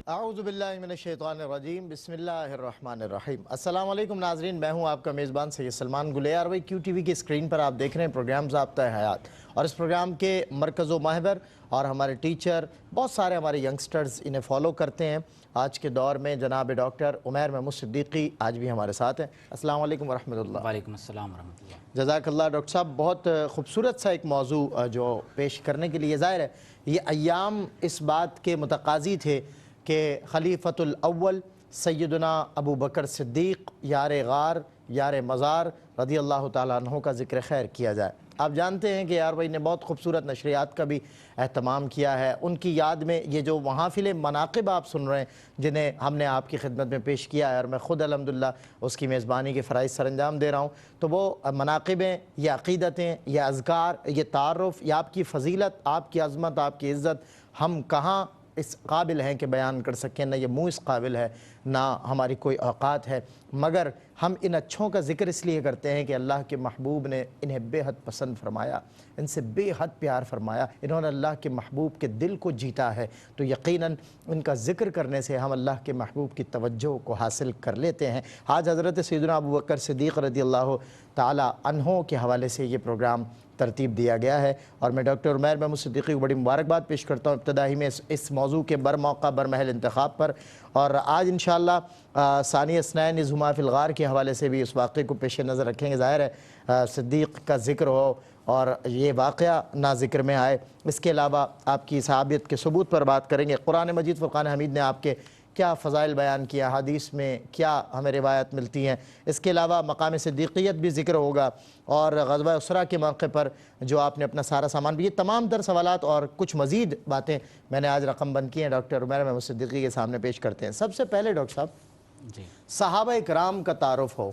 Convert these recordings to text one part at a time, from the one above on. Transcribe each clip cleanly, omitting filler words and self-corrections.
اعوذ باللہ من الشیطان الرجیم بسم اللہ الرحمن الرحیم۔ السلام علیکم ناظرین، میں ہوں آپ کا میزبان سید سلمان گلیار بھائی۔ کیو ٹی وی کی اسکرین پر آپ دیکھ رہے ہیں پروگرام ضابطہ حیات، اور اس پروگرام کے مرکز و محور اور ہمارے ٹیچر بہت سارے ہمارے ینگسٹرز انہیں فالو کرتے ہیں۔ آج کے دور میں جناب ڈاکٹر عمیر محمود صدیقی آج بھی ہمارے ساتھ ہیں۔ السلام علیکم ورحمۃ اللہ۔ وعلیکم السلام ورحمۃ اللہ۔ جزاک اللہ ڈاکٹر صاحب، بہت خوبصورت سا ایک موضوع جو پیش کرنے کے لیے ظاہر ہے یہ ایام اس بات کے متقاضی تھے کہ خلیفۃ الاول سیدنا ابو بکر صدیق یار غار یار مزار رضی اللہ تعالیٰ عنہ کا ذکر خیر کیا جائے۔ آپ جانتے ہیں کہ یار بھائی نے بہت خوبصورت نشریات کا بھی اہتمام کیا ہے، ان کی یاد میں یہ جو محافل مناقب آپ سن رہے ہیں جنہیں ہم نے آپ کی خدمت میں پیش کیا ہے، اور میں خود الحمدللہ اس کی میزبانی کے فرائض سر انجام دے رہا ہوں، تو وہ مناقبیں، یہ عقیدتیں، یہ اذکار، یہ تعارف، یہ آپ کی فضیلت، آپ کی عظمت، آپ کی عزت ہم کہاں اس قابل ہیں کہ بیان کر سکیں، نہ یہ منہ اس قابل ہے، نہ ہماری کوئی اوقات ہے، مگر ہم ان اچھوں کا ذکر اس لیے کرتے ہیں کہ اللہ کے محبوب نے انہیں بے حد پسند فرمایا، ان سے بے حد پیار فرمایا، انہوں نے اللہ کے محبوب کے دل کو جیتا ہے، تو یقیناً ان کا ذکر کرنے سے ہم اللہ کے محبوب کی توجہ کو حاصل کر لیتے ہیں۔ آج حضرت سیدنا ابو بکر صدیق رضی اللہ تعالیٰ عنہ کے حوالے سے یہ پروگرام ترتیب دیا گیا ہے، اور میں ڈاکٹر عمیر محمود صدیقی کو بڑی مبارکباد پیش کرتا ہوں ابتدائی میں اس موضوع کے برموقع برمحل انتخاب پر، اور آج انشاءاللہ ثانی اثنین اذ ہما فی الغار کے حوالے سے بھی اس واقعے کو پیش نظر رکھیں گے۔ ظاہر ہے صدیق کا ذکر ہو اور یہ واقعہ نہ ذکر میں آئے، اس کے علاوہ آپ کی صحابیت کے ثبوت پر بات کریں گے۔ قرآن مجید فرقان حمید نے آپ کے کیا فضائل بیان کیا، حدیث میں کیا ہمیں روایت ملتی ہیں، اس کے علاوہ مقام صدیقیت بھی ذکر ہوگا، اور غزوہ اسرہ کے موقع پر جو آپ نے اپنا سارا سامان بھی، یہ تمام تر سوالات اور کچھ مزید باتیں میں نے آج رقم بند کی ہیں ڈاکٹر عمیر محمود صدیقی کے سامنے پیش کرتے ہیں۔ سب سے پہلے ڈاکٹر صاحب جی، صحابہ کرام کا تعارف ہو،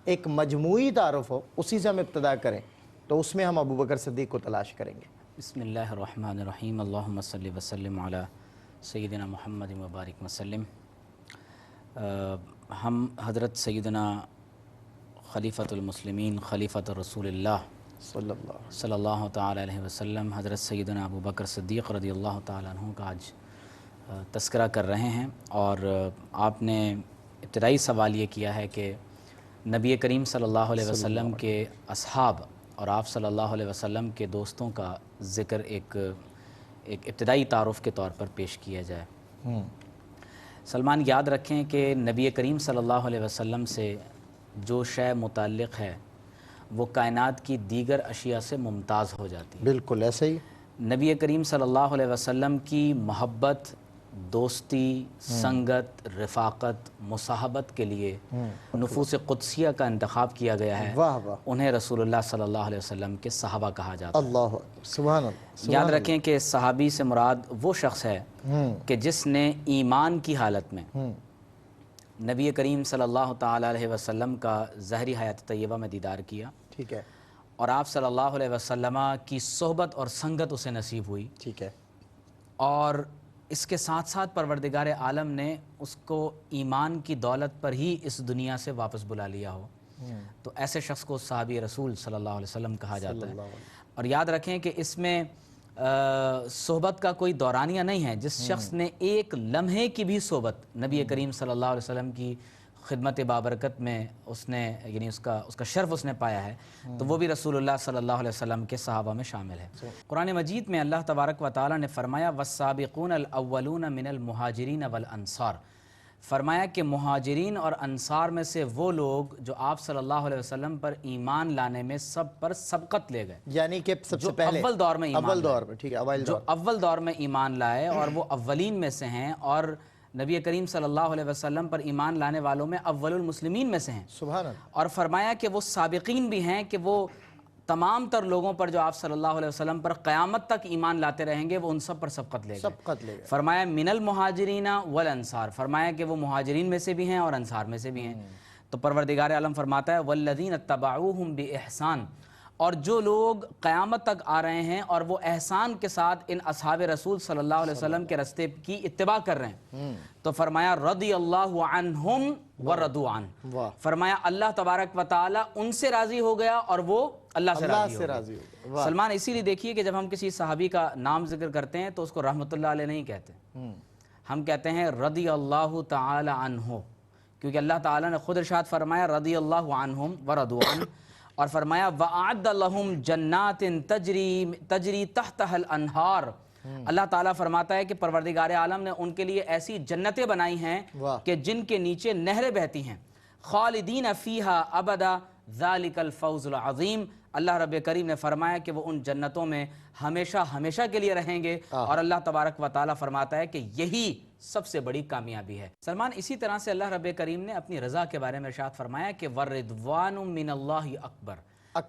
ایک مجموعی تعارف ہو، اسی سے ہم ابتدا کریں تو اس میں ہم ابو بکر صدیق کو تلاش کریں گے۔ بسم اللہ الرحمن الرحیم، اللہم صلی وسلم علی سیدنا محمد مبارک وسلم۔ ہم حضرت سیدنا خلیفۃ المسلمین خلیفۃ رسول اللہ صلی اللہ تعالی علیہ وسلم حضرت سیدنا ابو بکر صدیق رضی اللہ تعالیٰ عنہ کا آج تذکرہ کر رہے ہیں، اور آپ نے ابتدائی سوال یہ کیا ہے کہ نبی کریم صلی اللہ علیہ وسلم کے اصحاب اور آپ صلی اللہ علیہ وسلم کے دوستوں کا ذکر ایک ابتدائی تعارف کے طور پر پیش کیا جائے۔ سلمان، یاد رکھیں کہ نبی کریم صلی اللہ علیہ وسلم سے جو شے متعلق ہے وہ کائنات کی دیگر اشیاء سے ممتاز ہو جاتی ہے۔ بالکل ایسے ہی نبی کریم صلی اللہ علیہ وسلم کی محبت، دوستی، سنگت، رفاقت، مصاحبت کے لیے نفوس قدسیہ کا انتخاب کیا گیا ہے، واہ واہ، انہیں رسول اللہ صلی اللہ علیہ وسلم کے صحابہ کہا جاتا ہے۔ اللہ سبحان اللہ۔ یاد رکھیں کہ صحابی سے مراد وہ شخص ہے کہ جس نے ایمان کی حالت میں نبی کریم صلی اللہ تعالی علیہ وسلم کا ظاہری حیات طیبہ میں دیدار کیا، ٹھیک ہے، اور آپ صلی اللہ علیہ وسلم کی صحبت اور سنگت اسے نصیب ہوئی، ٹھیک ہے، اور اس کے ساتھ ساتھ پروردگار عالم نے اس کو ایمان کی دولت پر ہی اس دنیا سے واپس بلا لیا ہو، تو ایسے شخص کو صحابی رسول صلی اللہ علیہ وسلم کہا جاتا ہے۔ اور یاد رکھیں کہ اس میں صحبت کا کوئی دورانیہ نہیں ہے، جس شخص نے ایک لمحے کی بھی صحبت نبی کریم صلی اللہ علیہ وسلم کی خدمت بابرکت میں اس نے، یعنی اس کا شرف اس نے پایا ہے، تو وہ بھی رسول اللہ صلی اللہ علیہ وسلم کے صحابہ میں شامل ہے۔ قرآن مجید میں اللہ تبارک و تعالیٰ نے فرمایا والسابقون الاولون من المہاجرین والانصار، فرمایا کہ مہاجرین اور انصار میں سے وہ لوگ جو آپ صلی اللہ علیہ وسلم پر ایمان لانے میں سب پر سبقت لے گئے، یعنی کہ سب سے پہلے اول دور میں ایمان اول دور میں، ٹھیک ہے، اول دور میں ایمان لائے، اور وہ اولین میں سے ہیں، اور نبی کریم صلی اللہ علیہ وسلم پر ایمان لانے والوں میں اول المسلمین میں سے ہیں۔ سبحان اللہ۔ اور فرمایا کہ وہ سابقین بھی ہیں کہ وہ تمام تر لوگوں پر جو آپ صلی اللہ علیہ وسلم پر قیامت تک ایمان لاتے رہیں گے وہ ان سب پر سبقت لے گئے۔ فرمایا من المہاجرین والانصار، فرمایا کہ وہ مہاجرین میں سے بھی ہیں اور انصار میں سے بھی ہیں۔ تو پروردگار عالم فرماتا ہے والذین اتبعوہم بإحسان، اور جو لوگ قیامت تک آ رہے ہیں اور وہ احسان کے ساتھ ان اصحاب رسول صلی اللہ علیہ وسلم کے راستے کی اتباع کر رہے ہیں، تو فرمایا رضی اللہ عنہم ورضوا عنہ، فرمایا اللہ تبارک و تعالی ان سے راضی ہو گیا اور وہ اللہ سے راضی ہو گیا۔ سلمان، اسی لیے دیکھیے کہ جب ہم کسی صحابی کا نام ذکر کرتے ہیں تو اس کو رحمت اللہ علیہ نہیں کہتے، ہم کہتے ہیں رضی اللہ تعالی عنہ، کیونکہ اللہ تعالیٰ نے خود ارشاد فرمایا رضی اللہ عنہم ورضوا عنہ، اور فرمایا وَأَعَدَّ لَهُمْ جَنَّاتٍ تَجْرِي تَحْتَهَا الْأَنْهَارُ۔ اللہ تعالیٰ فرماتا ہے کہ پروردگار عالم نے ان کے لیے ایسی جنتیں بنائی ہیں کہ جن کے نیچے نہریں بہتی ہیں، خالدین فیہا ابدا ذالک الفوز العظیم۔ اللہ رب کریم نے فرمایا کہ وہ ان جنتوں میں ہمیشہ ہمیشہ کے لیے رہیں گے، اور اللہ تبارک و تعالیٰ فرماتا ہے کہ یہی سب سے بڑی کامیابی ہے۔ سلمان، اسی طرح سے اللہ رب کریم نے اپنی رضا کے بارے میں ارشاد فرمایا کہ وَالرِّضْوَانُ مِنَ اللَّهِ أَكْبَرُ،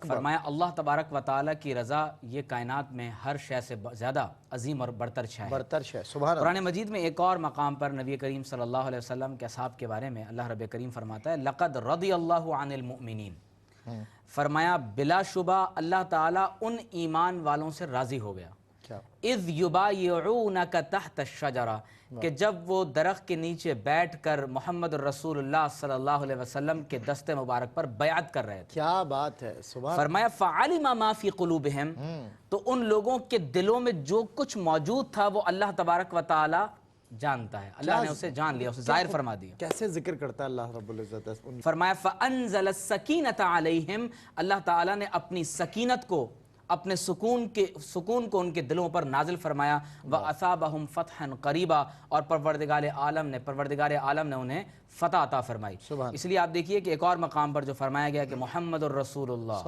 فرمایا اللہ تبارک و تعالیٰ کی رضا یہ کائنات میں ہر شے سے زیادہ عظیم اور برتر شے ہے۔ سبحان اللہ۔ قرآن مجید میں ایک اور مقام پر نبی کریم صلی اللہ علیہ وسلم کے اصحاب کے بارے میں اللہ رب کریم فرماتا ہے لَقَدْ رَضِيَ اللَّهُ عَنِ الْمُؤْمِنِينَ، فرمایا بلا شبہ اللہ تعالیٰ ان ایمان والوں سے راضی ہو گیا، اِذْ يُبَايِعُونَكَ تَحْتَ الشَّجَرَةِ، کہ جب وہ درخت کے نیچے بیٹھ کر محمد الرسول اللہ صلی اللہ علیہ وسلم کے دست مبارک پر بیعت کر رہے تھے۔ کیا بات ہے، سبحان۔ فرمایا فَعَلِمَ مَا فِي قُلُوبِهِمْ، تو ان لوگوں کے دلوں میں جو کچھ موجود تھا وہ اللہ تبارک و تعالیٰ جانتا ہے، اللہ نے اسے جان لیا، اسے ظاہر فرما دیا۔ کیسے ذکر کرتا ہے اللہ رب العزت؟ فرمایا فَأَنزَلَ السَّكِينَةَ عَلَيْهِمْ، اللہ تعالیٰ نے اپنی سکینت کو، اپنے سکون کو ان کے دلوں پر نازل فرمایا، وَأَثَابَهُمْ فَتْحًا قَرِيبًا، اور پروردگار عالم نے انہیں فتح عطا فرمائی۔ اس لیے آپ دیکھیے کہ ایک اور مقام پر جو فرمایا گیا کہ محمد الرسول اللہ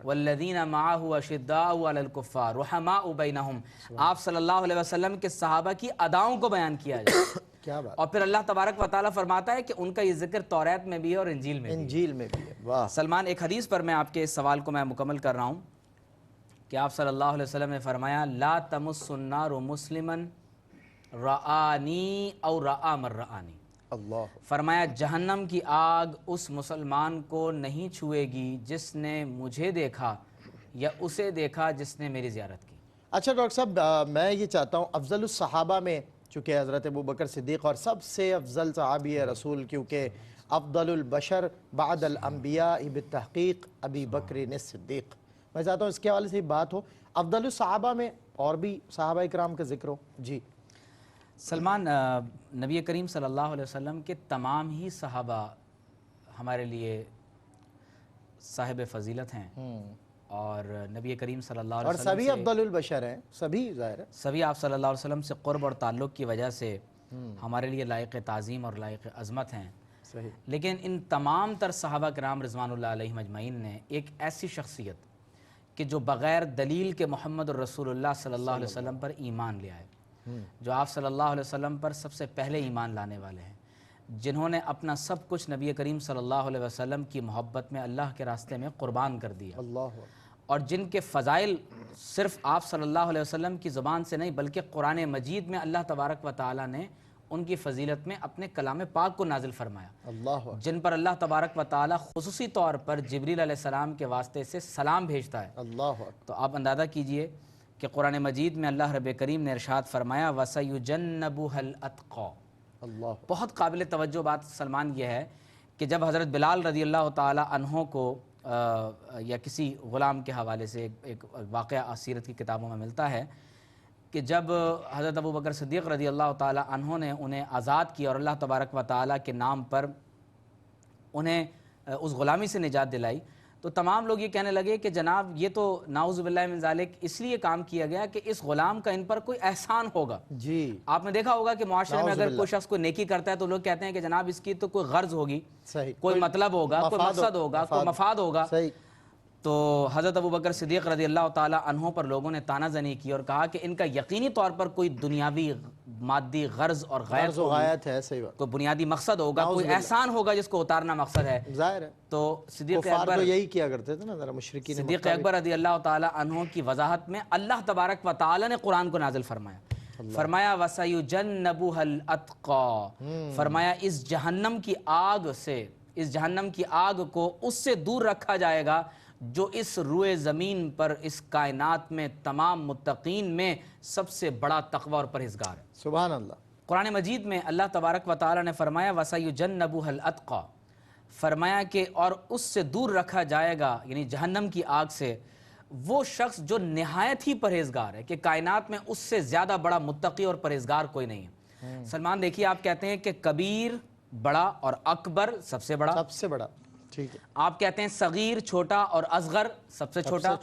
والذین معہ اشداء علی الکفار رحماء بینہم، آپ صلی اللہ علیہ وسلم کے صحابہ کی اداؤں کو بیان کیا جائے۔ کیا بات، اور پھر اللہ تبارک و تعالیٰ فرماتا ہے کہ ان کا یہ ذکر توریت میں بھی ہے اور انجیل میں بھی ہے۔ انجیل میں بھی ہے۔ واہ سلمان، ایک حدیث پر میں آپ کے اس سوال کو میں مکمل کر رہا ہوں کہ آپ صلی اللہ علیہ وسلم نے فرمایا لا تمس النار مسلما رآنی او رآ من رآنی، اللہ، فرمایا جہنم کی آگ اس مسلمان کو نہیں چھوئے گی جس نے مجھے دیکھا یا اسے دیکھا جس نے میری زیارت کی۔ اچھا ڈاکٹر صاحب، میں یہ چاہتا ہوں افضل الصحابہ میں چونکہ حضرت ابوبکر صدیق اور سب سے افضل صحابی رسول، کیونکہ افضل البشر بعد الانبیاء بالتحقیق ابی بکر صدیق، میں چاہتا ہوں اس کے حوالے سے بات ہو، افضل الصحابہ میں اور بھی صحابہ اکرام کا ذکر ہو۔ جی سلمان، نبی کریم صلی اللہ علیہ وسلم کے تمام ہی صحابہ ہمارے لیے صاحب فضیلت ہیں، اور نبی کریم صلی اللہ علیہ اور وسلم سبھی افضل البشر ہیں، سبھی ظاہر ہے، سبھی آپ صلی اللہ علیہ وسلم سے قرب اور تعلق کی وجہ سے ہمارے لیے لائق تعظیم اور لائق عظمت ہیں۔ صحیح۔ لیکن ان تمام تر صحابہ کرام رضوان اللہ علیہم اجمعین نے ایک ایسی شخصیت کہ جو بغیر دلیل کے محمد الرسول اللہ صلی اللہ علیہ وسلم پر ایمان لے آئے، جو آپ صلی اللہ علیہ وسلم پر سب سے پہلے ایمان لانے والے ہیں، جنہوں نے اپنا سب کچھ نبی کریم صلی اللہ علیہ وسلم کی محبت میں اللہ کے راستے میں قربان کر دیا، اللہ، اور جن کے فضائل صرف آپ صلی اللہ علیہ وسلم کی زبان سے نہیں بلکہ قرآن مجید میں اللہ تبارک و تعالیٰ نے ان کی فضیلت میں اپنے کلام پاک کو نازل فرمایا، اللہ، جن پر اللہ تبارک و تعالیٰ خصوصی طور پر جبریل علیہ السلام کے واسطے سے سلام بھیجتا ہے۔ اللہ، تو آپ اندازہ کیجئے کہ قرآن مجید میں اللہ رب کریم نے ارشاد فرمایا وَسَيُجَنَّبُهَا الْأَتْقَى۔ اللہ، بہت قابل توجہ بات سلمان یہ ہے کہ جب حضرت بلال رضی اللہ تعالیٰ عنہ کو یا کسی غلام کے حوالے سے ایک واقعہ سیرت کی کتابوں میں ملتا ہے کہ جب حضرت ابوبکر صدیق رضی اللہ تعالیٰ عنہ نے انہیں آزاد کیا اور اللہ تبارک و تعالیٰ کے نام پر انہیں اس غلامی سے نجات دلائی، تو تمام لوگ یہ کہنے لگے کہ جناب یہ تو نعوذ باللہ من ذالک اس لیے کام کیا گیا کہ اس غلام کا ان پر کوئی احسان ہوگا۔ جی آپ نے دیکھا ہوگا کہ معاشرے میں اگر کوئی شخص کوئی نیکی کرتا ہے تو لوگ کہتے ہیں کہ جناب اس کی تو کوئی غرض ہوگی، صحیح، کوئی مطلب ہوگا، کوئی مقصد ہوگا، کوئی مفاد ہوگا۔ صحیح۔ تو حضرت ابوبکر صدیق رضی اللہ تعالیٰ عنہ پر لوگوں نے طعنہ زنی کی اور کہا کہ ان کا یقینی طور پر کوئی دنیاوی مادی غرض اور غرض و غایت ہے، صحیح بات، کوئی بنیادی مقصد ہوگا، کوئی احسان ہوگا جس کو اتارنا مقصد ہے۔ ظاہر ہے، تو صدیق کفار اکبر تو یہی کیا کرتے تھے نا، ذرا مشرکین صدیق اکبر رضی اللہ تعالیٰ عنہ کی وضاحت میں اللہ تبارک و تعالیٰ نے قرآن کو نازل فرمایا، فرمایا وَسَيُجَنَّبُهَا الْأَتْقَى، فرمایا اس جہنم کی آگ سے، اس جہنم کی آگ کو اس سے دور رکھا جائے گا جو اس روئے زمین پر اس کائنات میں تمام متقین میں سب سے بڑا تقوی اور پرہیزگار ہے۔ سبحان اللہ۔ قرآن مجید میں اللہ تبارک و تعالیٰ نے فرمایا وَسَيُجَنَّبُهَا الْأَتْقَى، فرمایا کہ اور اس سے دور رکھا جائے گا، یعنی جہنم کی آگ سے، وہ شخص جو نہایت ہی پرہیزگار ہے، کہ کائنات میں اس سے زیادہ بڑا متقی اور پرہیزگار کوئی نہیں ہے۔ سلمان دیکھیے آپ کہتے ہیں کہ کبیر بڑا اور اکبر سب سے بڑا، سب سے بڑا، ٹھیک ہے، آپ کہتے ہیں صغیر چھوٹا اور اصغر سب سے چھوٹا،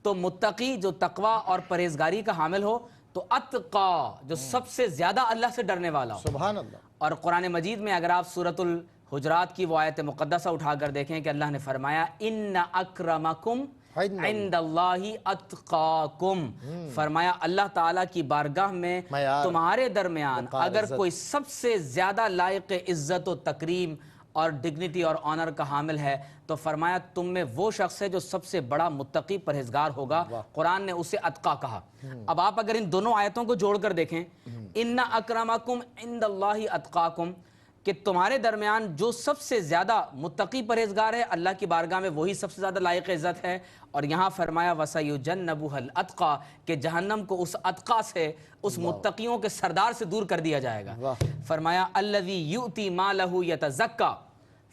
تو متقی جو تقوی اور پرہیزگاری کا حامل ہو، تو اتقا جو سب سے زیادہ اللہ سے ڈرنے والا ہو۔ سبحان اللہ۔ اور قرآن مجید میں اگر آپ سورۃ الحجرات کی وہ آیت مقدسہ اٹھا کر دیکھیں کہ اللہ نے فرمایا ان اکرمکم عند اللہ اتقاکم، فرمایا اللہ تعالیٰ کی بارگاہ میں تمہارے درمیان اگر کوئی سب سے زیادہ لائق عزت و تکریم اور ڈگنیٹی اور آنر کا حامل ہے تو فرمایا تم میں وہ شخص ہے جو سب سے بڑا متقی پرہیزگار ہوگا، قرآن نے اسے اتقا کہا۔ اب آپ اگر ان دونوں آیتوں کو جوڑ کر دیکھیں، ان اکرمکم عند اللہ اتقاکم، کہ تمہارے درمیان جو سب سے زیادہ متقی پرہیزگار ہے اللہ کی بارگاہ میں وہی سب سے زیادہ لائق عزت ہے، اور یہاں فرمایا وَسَيُجَنَّبُهَا الْأَتْقَى کہ جہنم کو اس اتقا سے، اس متقیوں کے سردار سے دور کر دیا جائے گا۔ فرمایا الَّذِي يُؤْتِي مَالَهُ يَتَزَكَّى،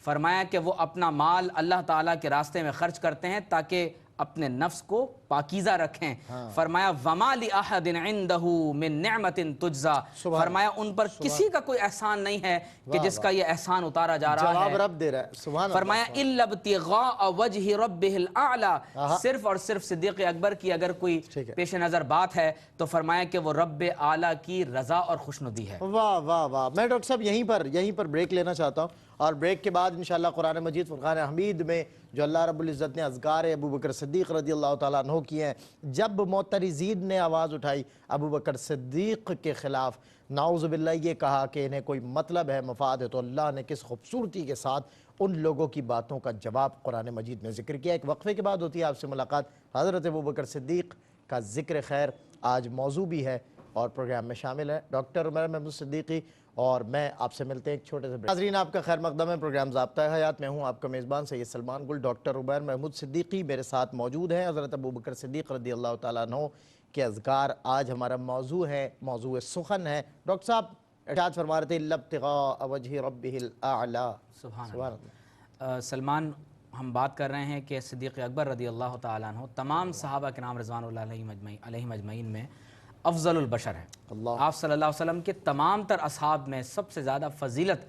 فرمایا کہ وہ اپنا مال اللہ تعالیٰ کے راستے میں خرچ کرتے ہیں تاکہ اپنے نفس کو پاکیزہ رکھیں۔ فرمایا وَمَا لِأَحَدٍ عِنْدَهُ مِن نِعْمَةٍ تُجْزَى، فرمایا ان پر کسی کا کوئی احسان نہیں ہے کہ جس کا یہ احسان اتارا جا رہا ہے۔ جواب رب دے رہا ہے، سبحان اللہ۔ فرمایا إِلَّا ابْتِغَاءَ وَجْهِ رَبِّهِ الْأَعْلَى، صرف اور صرف صدیق اکبر کی اگر کوئی پیش نظر بات ہے تو فرمایا کہ وہ رب اعلیٰ کی رضا اور خوشنودی ہے۔ واہ واہ واہ، میں ڈاکٹر صاحب یہیں پر بریک لینا چاہتا ہوں، اور بریک کے بعد انشاءاللہ قرآن مجید فرقان حمید میں جو اللہ رب العزت نے اذکار ابو بکر صدیق رضی اللہ تعالیٰ عنہ کیے ہیں، جب معترضین نے آواز اٹھائی ابو بکر صدیق کے خلاف، نعوذ باللہ یہ کہا کہ انہیں کوئی مطلب ہے، مفاد ہے، تو اللہ نے کس خوبصورتی کے ساتھ ان لوگوں کی باتوں کا جواب قرآن مجید میں ذکر کیا۔ ایک وقفے کے بعد ہوتی ہے آپ سے ملاقات۔ حضرت ابو بکر صدیق کا ذکر خیر آج موضوع بھی ہے اور پروگرام میں شامل ہے ڈاکٹر عمیر محمود صدیقی، اور میں آپ سے ملتے ہیں ایک چھوٹے سے بریک۔ ناظرین آپ کا خیر مقدم ہے، پروگرام ضابطہ حیات میں ہوں آپ کا میزبان سید سلمان گل۔ ڈاکٹر عمیر محمود صدیقی میرے ساتھ موجود ہیں۔ حضرت ابو بکر صدیق رضی اللہ تعالیٰ عنہ کے اذکار آج ہمارا موضوع ہے، موضوع سخن ہے۔ ڈاکٹر صاحب ارشاد فرما رہے تھے اِلَّا ابْتِغَاءَ وَجْهِ رَبِّهِ الْأَعْلَى۔ سبحان اللہ۔ سلمان، ہم بات کر رہے ہیں کہ صدیق اکبر رضی اللہ تعالیٰ عنہ تمام صحابہ کرام رضوان اللہ علیہم اجمعین میں افضل البشر ہے۔ آپ صلی اللہ علیہ وسلم کے تمام تر اصحاب میں سب سے زیادہ فضیلت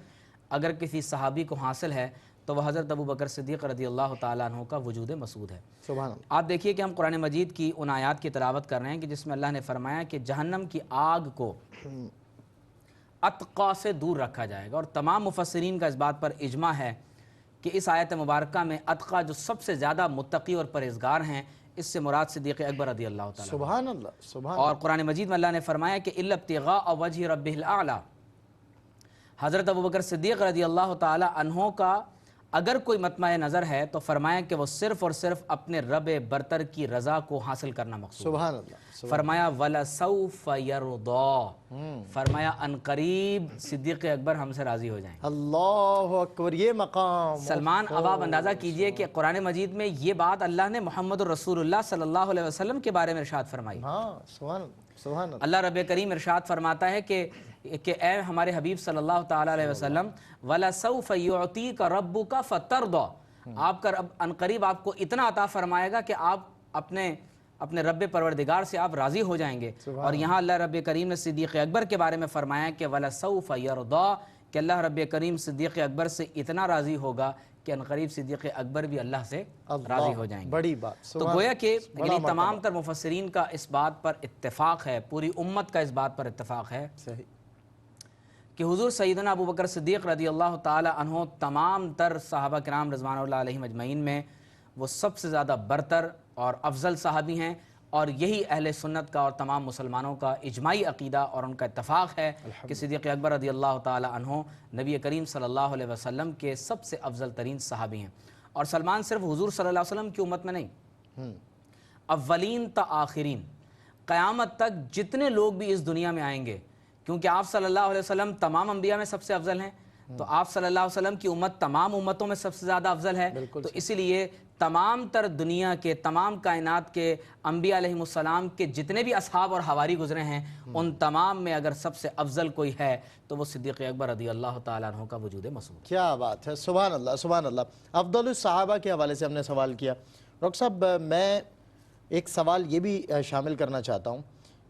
اگر کسی صحابی کو حاصل ہے تو وہ حضرت ابو بکر صدیق رضی اللہ تعالیٰ عنہ کا وجود مسعود ہے۔ سبحان اللہ۔ آپ دیکھیے کہ ہم قرآن مجید کی ان آیات کی تلاوت کر رہے ہیں کہ جس میں اللہ نے فرمایا کہ جہنم کی آگ کو اتقا سے دور رکھا جائے گا، اور تمام مفسرین کا اس بات پر اجماع ہے کہ اس آیت مبارکہ میں اتقا جو سب سے زیادہ متقی اور پرہیزگار ہیں، اس سے مراد صدیق اکبر رضی اللہ تعالیٰ عنہ۔ سبحان اللہ، سبحان اور قرآن مجید میں اللہ نے فرمایا کہ اِلَّا ابْتِغَاءَ وَجْهِ رَبِّهِ الْأَعْلَى، حضرت ابوبکر صدیق رضی اللہ تعالیٰ عنہ کا اگر کوئی مطمع نظر ہے تو فرمایا کہ وہ صرف اور صرف اپنے رب برتر کی رضا کو حاصل کرنا مقصود ہے۔ سبحان اللہ۔ فرمایا وَلَسَوْفَ يَرْضَىٰ، فرمایا ان قریب صدیق اکبر ہم سے راضی ہو جائیں۔ اللہ اکبر، یہ مقام سلمان، اب آپ اندازہ کیجئے کہ قرآن مجید میں یہ بات اللہ نے محمد الرسول اللہ صلی اللہ علیہ وسلم کے بارے میں ارشاد فرمائی۔ ہاں، سبحان اللہ، سبحان اللہ۔ اللہ رب کریم ارشاد فرماتا ہے کہ اے ہمارے حبیب صلی اللہ تعالیٰ علیہ وسلم وَلَسَوْفَ يُعْطِيكَ رَبُّكَ فَتَرْضَىٰ، آپ کا رب عنقریب آپ کو اتنا عطا فرمائے گا کہ آپ اپنے رب پروردگار سے آپ راضی ہو جائیں گے۔ اور یہاں اللہ رب کریم نے صدیق اکبر کے بارے میں فرمایا کہ وَلَسَوْفَ يَرْضَىٰ، کہ اللہ رب کریم صدیق اکبر سے اتنا راضی ہوگا کہ عنقریب صدیق اکبر بھی اللہ سے راضی ہو جائیں گے۔ بڑی بات، تو گویا کہ یعنی تمام تر مفسرین کا اس بات پر اتفاق ہے، پوری امت کا اس بات پر اتفاق ہے کہ حضور سیدنا ابو بکر صدیق رضی اللہ تعالی عنہ تمام تر صحابہ کرام رضوان اللہ علیہم اجمعین میں وہ سب سے زیادہ برتر اور افضل صحابی ہیں، اور یہی اہل سنت کا اور تمام مسلمانوں کا اجماعی عقیدہ اور ان کا اتفاق ہے کہ صدیق اکبر رضی اللہ تعالی عنہ نبی کریم صلی اللہ علیہ وسلم کے سب سے افضل ترین صحابی ہیں۔ اور سلمان صرف حضور صلی اللہ علیہ وسلم کی امت میں نہیں، اولین تا آخرین، قیامت تک جتنے لوگ بھی اس دنیا میں آئیں گے، کیونکہ آپ صلی اللہ علیہ وسلم تمام انبیاء میں سب سے افضل ہیں، تو آپ صلی اللہ علیہ وسلم کی امت تمام امتوں میں سب سے زیادہ افضل ہے، تو اسی لیے تمام تر دنیا کے تمام کائنات کے انبیاء علیہم السلام کے جتنے بھی اصحاب اور حواری گزرے ہیں، ان تمام میں اگر سب سے افضل کوئی ہے تو وہ صدیق اکبر رضی اللہ تعالیٰ عنہ کا وجود مسعود۔ کیا بات ہے، سبحان اللہ، سبحان اللہ۔ افضل الصحابہ کے حوالے سے ہم نے سوال کیا۔ ڈاکٹر صاحب، میں ایک سوال یہ بھی شامل کرنا چاہتا ہوں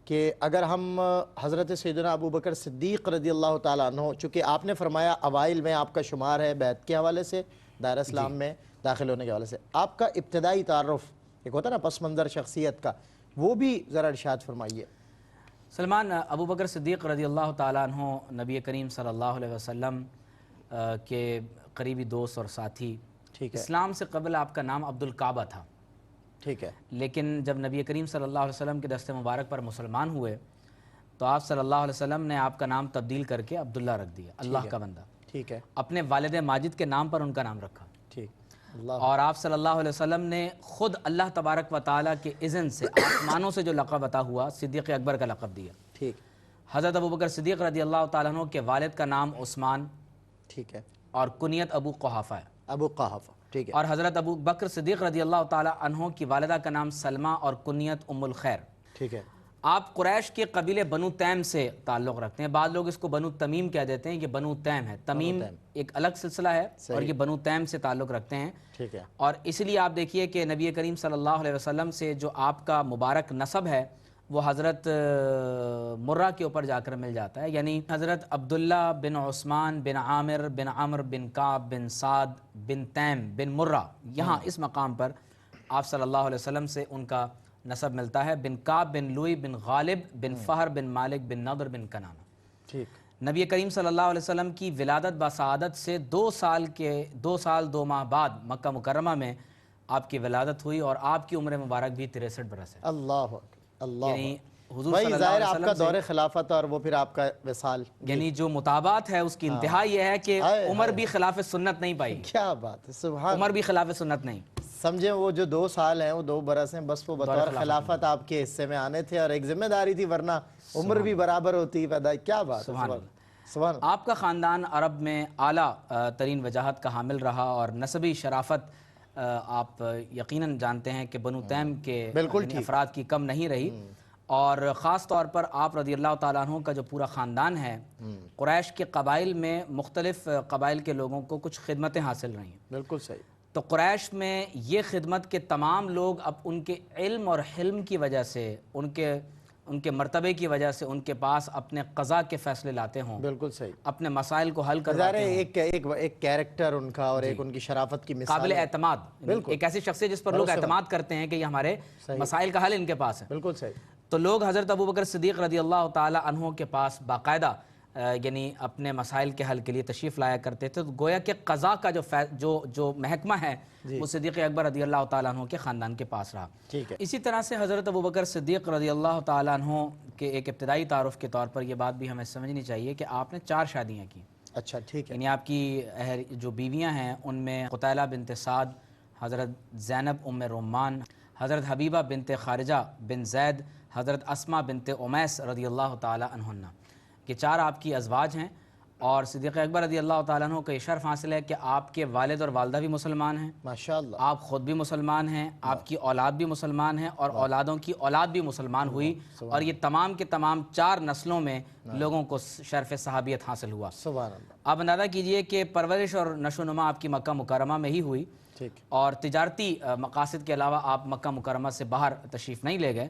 کہ اگر ہم حضرت سیدنا ابو بکر صدیق رضی اللہ تعالیٰ عنہ، چونکہ آپ نے فرمایا اوائل میں آپ کا شمار ہے بیعت کے حوالے سے، دائرہ اسلام میں داخل ہونے کے حوالے سے، آپ کا ابتدائی تعارف ایک ہوتا ہے نا پس منظر شخصیت کا، وہ بھی ذرا ارشاد فرمائیے۔ سلمان، ابو بکر صدیق رضی اللہ تعالیٰ عنہ نبی کریم صلی اللہ علیہ وسلم کے قریبی دوست اور ساتھی، ٹھیک ہے، اسلام سے قبل آپ کا نام عبد الکعبہ تھا، ٹھیک ہے، لیکن جب نبی کریم صلی اللہ علیہ وسلم کے دست مبارک پر مسلمان ہوئے تو آپ صلی اللہ علیہ وسلم نے آپ کا نام تبدیل کر کے عبداللہ رکھ دیا، اللہ کا بندہ، ٹھیک ہے، اپنے والد ماجد کے نام پر ان کا نام رکھا، ٹھیک، اللہ، اور آپ صلی اللہ علیہ وسلم نے خود اللہ تبارک و تعالیٰ کے اذن سے آسمانوں سے جو لقب عطا ہوا صدیق اکبر کا لقب دیا۔ ٹھیک، حضرت ابو بکر صدیق رضی اللہ تعالیٰ عنہ کے والد کا نام عثمان ٹھیک ہے، اور کنیت ابو قحافہ ہے، ابو قحافہ، ٹھیک ہے، اور حضرت ابو بکر صدیق رضی اللہ تعالیٰ عنہ کی والدہ کا نام سلمہ اور کنیت ام الخیر۔ ٹھیک ہے، آپ قریش کے قبیلے بنو تیم سے تعلق رکھتے ہیں، بعض لوگ اس کو بنو تمیم کہہ دیتے ہیں، یہ بنو تیم ہے، تمیم ایک الگ سلسلہ ہے اور یہ بنو تیم سے تعلق رکھتے ہیں، ٹھیک ہے، اور اس لیے آپ دیکھیے کہ نبی کریم صلی اللہ علیہ وسلم سے جو آپ کا مبارک نسب ہے وہ حضرت مرہ کے اوپر جا کر مل جاتا ہے، یعنی حضرت عبداللہ بن عثمان بن عامر بن عمر بن کعب بن سعد بن تیم بن مرہ، یہاں اس مقام پر آپ صلی اللہ علیہ وسلم سے ان کا نسب ملتا ہے، بن کعب بن لوئی بن غالب بن فہر بن مالک بن نضر بن کنانہ۔ ٹھیک، نبی کریم صلی اللہ علیہ وسلم کی ولادت بسعادت سے 2 سال 2 ماہ بعد مکہ مکرمہ میں آپ کی ولادت ہوئی، اور آپ کی عمر مبارک بھی 63 برس ہے، اللہ اکبر، اللہ یعنی حضور بھائی صلی اللہ ظاہر علیہ آپ کا وسلم سے دور خلافت اور وہ پھر آپ کا وصال، یعنی جو مطابات ہے اس کی انتہا یہ ہے کہ عمر بھی خلاف سنت نہیں پائی، کیا بات ہے، سبحان، عمر بھی خلاف سنت نہیں، سمجھیں وہ جو 2 سال ہیں وہ 2 برس ہیں، بس وہ بطور خلافت آپ کے حصے میں آنے تھے اور ایک ذمہ داری تھی، ورنہ عمر بھی برابر ہوتی پیدا، کیا بات ہے، سبحان، آپ کا خاندان عرب میں اعلیٰ ترین وجاہت کا حامل رہا، اور نسبی شرافت آپ یقیناً جانتے ہیں کہ بنو تیم کے یعنی افراد کی کم نہیں رہی، اور خاص طور پر آپ رضی اللہ تعالیٰ عنہ کا جو پورا خاندان ہے قریش کے قبائل میں مختلف قبائل کے لوگوں کو کچھ خدمتیں حاصل رہی ہیں، بالکل صحیح، تو قریش میں یہ خدمت کے تمام لوگ اب ان کے علم اور حلم کی وجہ سے، ان کے مرتبے کی وجہ سے ان کے پاس اپنے قضاء کے فیصلے لاتے ہوں، بالکل صحیح، اپنے مسائل کو حل ظاہر کرواتے ہے ہوں، ایک کیریکٹر ان کا اور ایک ان کی شرافت کی مثال قابل ہے، اعتماد، ایک ایسی شخصیت جس پر لوگ اعتماد کرتے ہیں کہ یہ ہمارے مسائل کا حل ان کے پاس ہے، بالکل صحیح، تو لوگ حضرت ابو بکر صدیق رضی اللہ تعالی عنہ کے پاس باقاعدہ یعنی اپنے مسائل کے حل کے لیے تشریف لایا کرتے تھے، تو گویا کہ قضاء کا جو محکمہ ہے وہ صدیق اکبر رضی اللہ تعالیٰ عنہ کے خاندان کے پاس رہا۔ ٹھیک ہے، اسی طرح سے حضرت ابو بکر صدیق رضی اللہ تعالیٰ عنہ کے ایک ابتدائی تعارف کے طور پر یہ بات بھی ہمیں سمجھنی چاہیے کہ آپ نے 4 شادیاں کی، اچھا ٹھیک ہے، یعنی آپ کی جو بیویاں ہیں ان میں قتیلہ بنت سعد، حضرت زینب ام رومان، حضرت حبیبہ بنت خارجہ بن زید، حضرت اسماء بنت امیس رضی اللہ تعالی عنہن، یہ 4 آپ کی ازواج ہیں، اور صدیق اکبر رضی اللہ تعالیٰ عنہ کو یہ شرف حاصل ہے کہ آپ کے والد اور والدہ بھی مسلمان ہیں، ماشاءاللہ، آپ خود بھی مسلمان ہیں، آپ کی اولاد بھی مسلمان ہیں، اور اولادوں کی اولاد بھی مسلمان ہوئی، اور یہ تمام کے تمام 4 نسلوں میں لوگوں کو شرف صحابیت حاصل ہوا۔ سبحان اللہ، آپ اندازہ کیجئے کہ پرورش اور نشو و نما آپ کی مکہ مکرمہ میں ہی ہوئی، ٹھیک، اور تجارتی مقاصد کے علاوہ آپ مکہ مکرمہ سے باہر تشریف نہیں لے گئے،